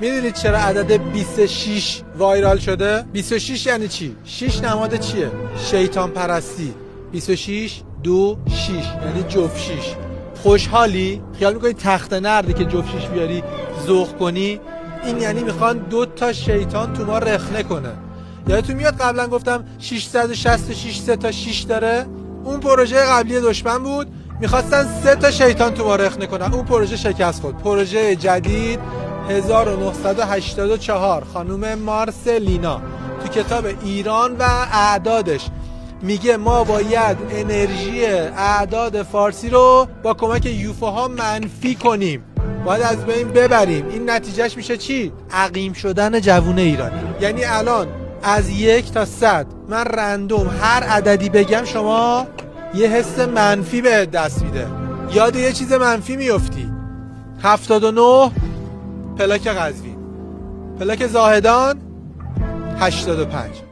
میدونید چرا عدد 26 وایرال شده؟ 26 یعنی چی؟ 6 نماد چیه؟ شیطان پرستی. 26 2 6 یعنی جفت 6. خوشحالی؟ خیال میکنی تخت نردی که جفت 6 بیاری ذوق کنی؟ این یعنی میخوان 2 تا شیطان تو ما رخنه کنه. یادتون میاد قبلا گفتم 666 3 تا 6 داره؟ اون پروژه قبلی دشمن بود، میخواستن 3 تا شیطان تو ما رخنه کنن. اون پروژه شکست خورد. پروژه جدید 1984 خانوم مارسلینا تو کتاب ایران و اعدادش میگه ما باید انرژی اعداد فارسی رو با کمک یوفوها منفی کنیم، باید از بین ببریم. این نتیجهش میشه چی؟ عقیم شدن جوون ایرانی. یعنی الان از 1 تا 100 من رندوم هر عددی بگم شما یه حس منفی به دست میده، یاد یه چیز منفی میفتی. 79 پلاک قزوین، پلاک زاهدان 85.